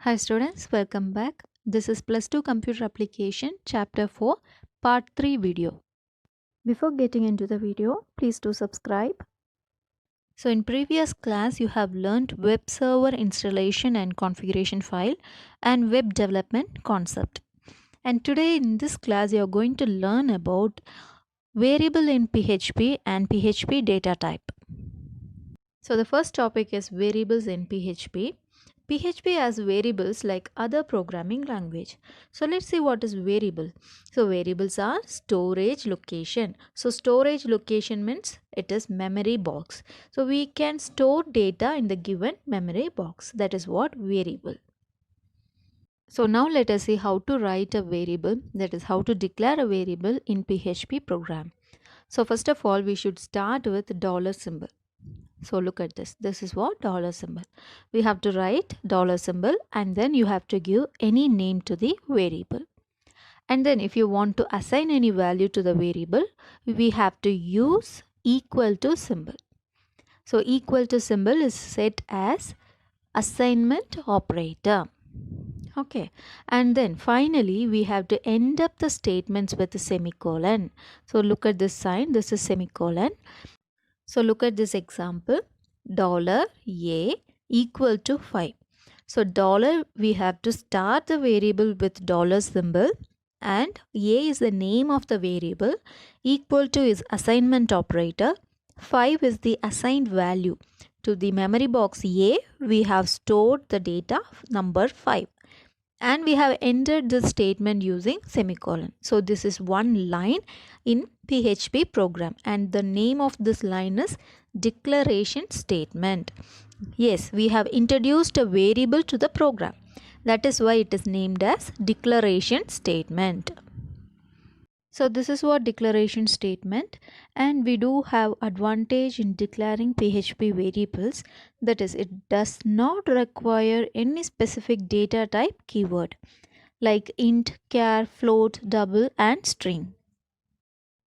Hi students, welcome back. This is Plus 2 Computer Application Chapter 4 Part 3 video. Before getting into the video, please do subscribe. So in previous class you have learned web server installation and configuration file and web development concept. And today in this class you are going to learn about variable in PHP and PHP data type. So the first topic is variables in PHP. PHP has variables like other programming language. So let's see what is variable. So variables are storage location. So storage location means it is memory box. So we can store data in the given memory box. That is what variable. So now let us see how to write a variable, that is how to declare a variable in PHP program. So first of all we should start with dollar symbol. So look at this. This is what dollar symbol. We have to write dollar symbol and then you have to give any name to the variable. And then if you want to assign any value to the variable, we have to use equal to symbol. So equal to symbol is set as assignment operator. Okay, and then finally we have to end up the statements with a semicolon. So look at this sign, this is semicolon. So look at this example, dollar $a equal to 5. So dollar we have to start the variable with dollar symbol and a is the name of the variable, equal to is assignment operator, 5 is the assigned value. To the memory box a we have stored the data number 5 and we have entered the statement using semicolon. So this is one line in PHP program and the name of this line is declaration statement. Yes, we have introduced a variable to the program. That is why it is named as declaration statement. So this is what declaration statement, and we do have advantage in declaring PHP variables, that is it does not require any specific data type keyword like int, char, float, double and string.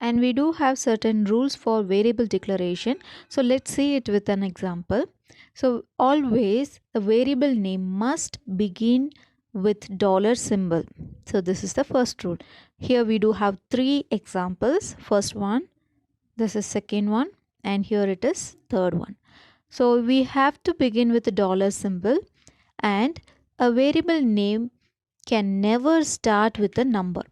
And we do have certain rules for variable declaration. So let's see it with an example. So always the variable name must begin with dollar symbol. So this is the first rule. Here we do have three examples. First one, this is second one, and here it is third one. So we have to begin with the dollar symbol, and a variable name can never start with a number.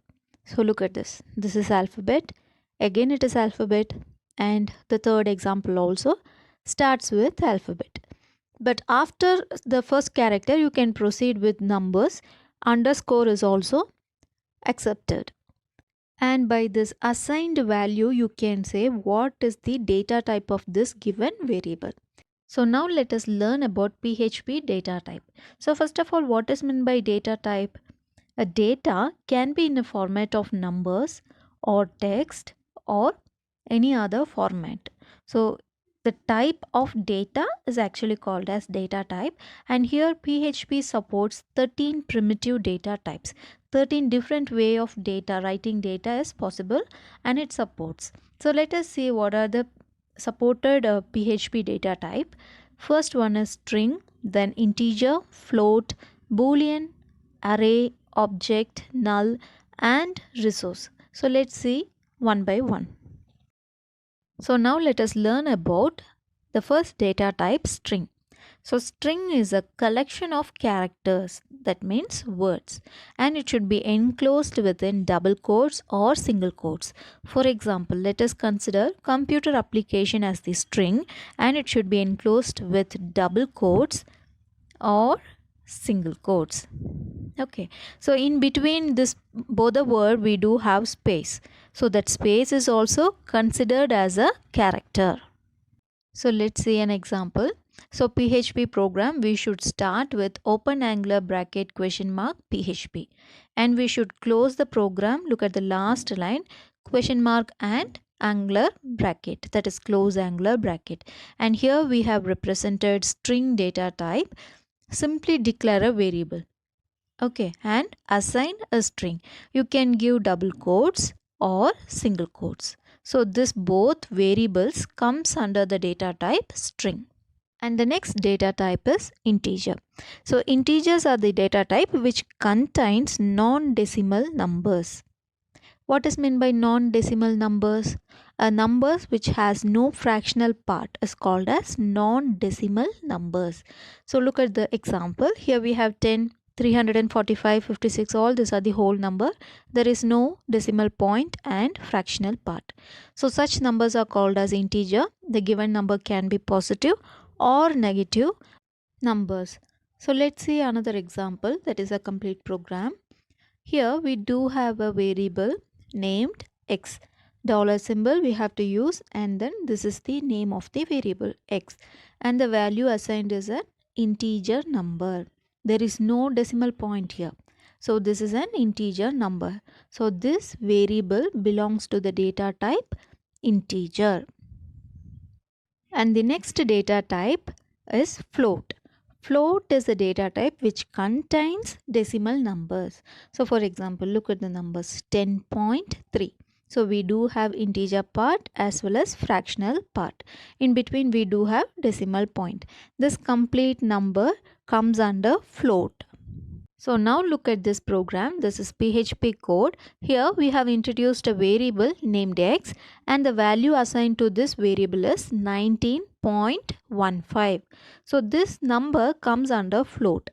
So look at this. This is alphabet. Again it is alphabet, and the third example also starts with alphabet. But after the first character you can proceed with numbers. Underscore is also accepted. And by this assigned value you can say what is the data type of this given variable. So now let us learn about PHP data type. So first of all, what is meant by data type? A data can be in a format of numbers or text or any other format. So the type of data is actually called as data type, and here PHP supports 13 primitive data types. 13 different way of writing data is possible and it supports. So let us see what are the supported PHP data type. First one is string, then integer, float, boolean, array, object, null and resource. So let's see one by one. So now let us learn about the first data type, string. So string is a collection of characters, that means words, and it should be enclosed within double quotes or single quotes. For example, let us consider computer application as the string, and it should be enclosed with double quotes or single quotes. Okay, so in between this both the word we do have space, so that space is also considered as a character. So let's see an example. So PHP program, we should start with open angular bracket question mark PHP, and we should close the program. Look at the last line, question mark and angular bracket, that is close angular bracket. And here we have represented string data type. Simply declare a variable, okay, and assign a string. You can give double quotes or single quotes. So this both variables comes under the data type string. And the next data type is integer. So integers are the data type which contains non-decimal numbers. What is meant by non-decimal numbers? Numbers which has no fractional part is called as non-decimal numbers. So look at the example. Here we have 10, 345, 56. All these are the whole number. There is no decimal point and fractional part. So such numbers are called as integer. The given number can be positive or negative numbers. So let's see another example, that is a complete program. Here we do have a variable named x. Dollar symbol we have to use, and then this is the name of the variable x, and the value assigned is an integer number. There is no decimal point here. So this is an integer number. So this variable belongs to the data type integer. And the next data type is float. Float is a data type which contains decimal numbers. So for example, look at the numbers 10.3. So we do have integer part as well as fractional part. In between we do have decimal point. This complete number comes under float. So now look at this program. This is PHP code. Here we have introduced a variable named x, and the value assigned to this variable is 19.15. So this number comes under float.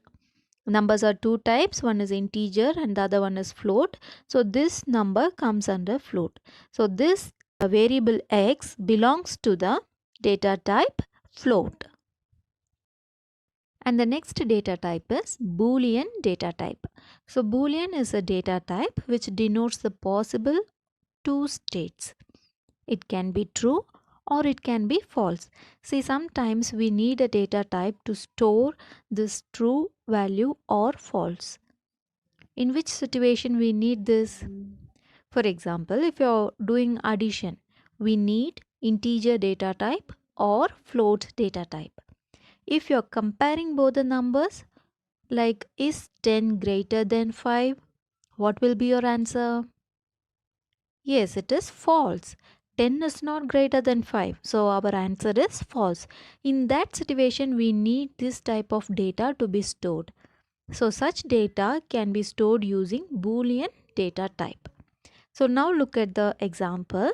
Numbers are two types. One is integer and the other one is float. So this number comes under float. So this variable x belongs to the data type float. And the next data type is Boolean data type. So Boolean is a data type which denotes the possible two states. It can be true or it can be false. See, sometimes we need a data type to store this true value or false. In which situation we need this? For example, if you're doing addition, we need integer data type or float data type. If you're comparing both the numbers, like is 10 greater than 5, what will be your answer? Yes, it is false. 10 is not greater than 5. So our answer is false. In that situation, we need this type of data to be stored. So such data can be stored using Boolean data type. So now look at the example.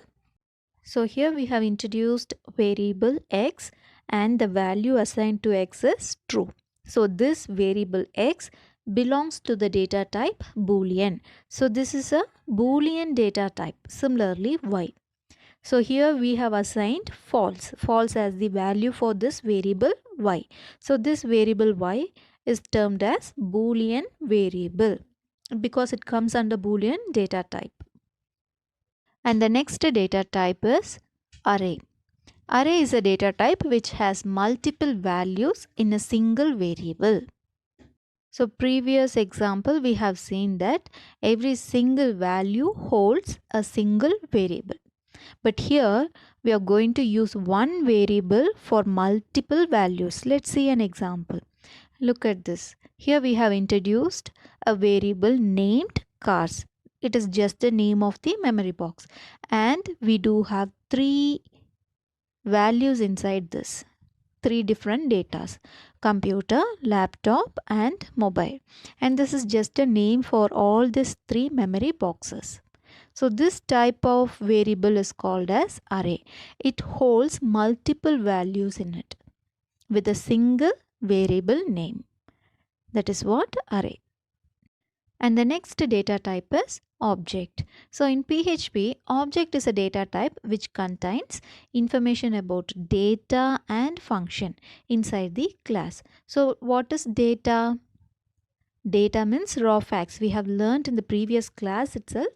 So here we have introduced variable x, and the value assigned to x is true. So this variable x belongs to the data type Boolean. So this is a Boolean data type. Similarly, y. So here we have assigned false as the value for this variable y. So this variable y is termed as Boolean variable because it comes under Boolean data type. And the next data type is array. Array is a data type which has multiple values in a single variable. So previous example we have seen that every single value holds a single variable. But here we are going to use one variable for multiple values. Let's see an example. Look at this. Here we have introduced a variable named cars. It is just the name of the memory box, and we do have three values inside this. Three different datas: computer, laptop and mobile. And this is just a name for all these three memory boxes. So this type of variable is called as array. It holds multiple values in it with a single variable name. That is what array. And the next data type is object. So in PHP, object is a data type which contains information about data and function inside the class. So what is data? Data means raw facts. We have learned in the previous class itself.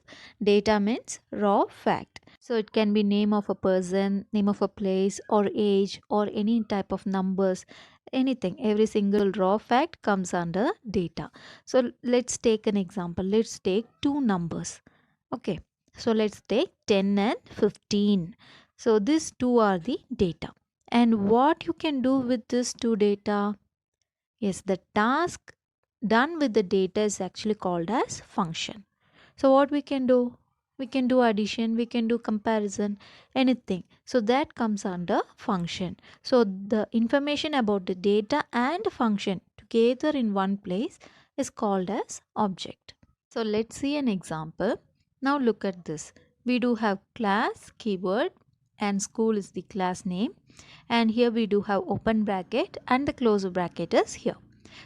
Data means raw fact. So it can be name of a person, name of a place, or age, or any type of numbers, anything. Every single raw fact comes under data. So let's take an example. Let's take two numbers. Okay. So let's take 10 and 15. So these two are the data. And what you can do with this two data? Yes, the task done with the data is actually called as function. So what we can do? We can do addition, we can do comparison, anything. So that comes under function. So the information about the data and function together in one place is called as object. So let's see an example. Now look at this. We do have class keyword and school is the class name, and here we do have open bracket and the close bracket is here.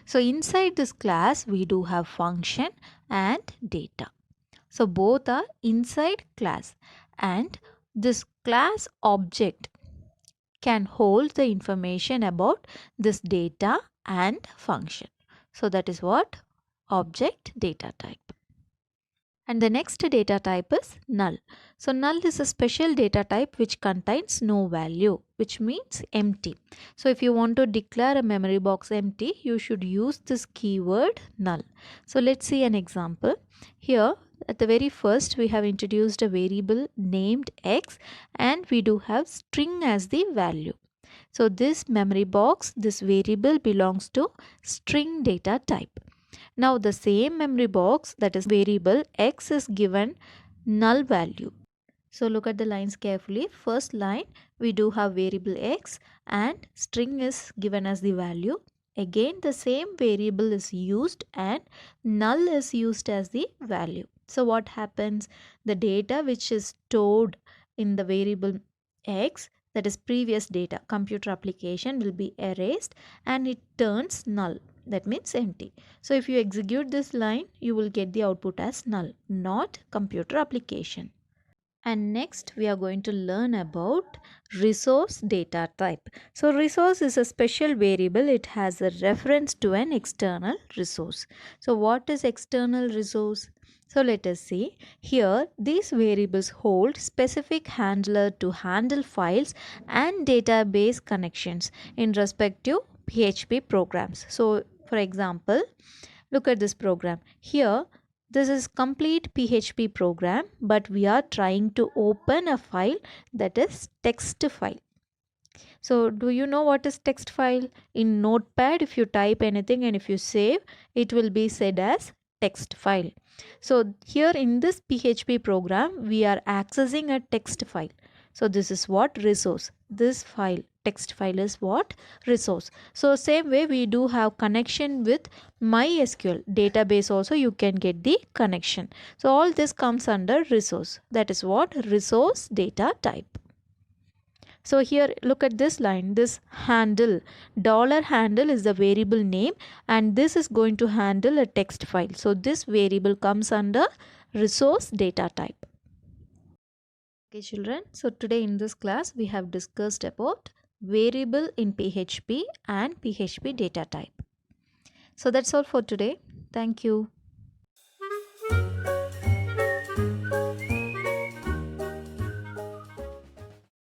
So inside this class we do have function and data. So both are inside class, and this class object can hold the information about this data and function. So that is what object data type. And the next data type is null. So null is a special data type which contains no value, which means empty. So if you want to declare a memory box empty, you should use this keyword null. So let's see an example. Here at the very first we have introduced a variable named x, and we do have string as the value. So this memory box, this variable belongs to string data type. Now the same memory box, that is variable x, is given null value. So look at the lines carefully. First line we do have variable x and string is given as the value. Again the same variable is used and null is used as the value. So what happens? The data which is stored in the variable x, that is previous data, computer application, will be erased and it turns null. That means empty. So if you execute this line, you will get the output as null, not computer application. And next we are going to learn about resource data type. So resource is a special variable. It has a reference to an external resource. So what is external resource? So let us see. Here these variables hold specific handler to handle files and database connections in respective PHP programs. So for example, look at this program. Here this is complete PHP program, but we are trying to open a file, that is text file. So do you know what is text file? In Notepad, if you type anything and if you save, it will be said as text file. So here in this PHP program, we are accessing a text file. So this is what resource. This file, text file, is what resource. So same way we do have connection with MySQL database also, you can get the connection. So all this comes under resource. That is what resource data type. So here look at this line, this handle, $handle is the variable name and this is going to handle a text file. So this variable comes under resource data type. Okay children, so today in this class we have discussed about variable in PHP and PHP data type. So that's all for today. Thank you.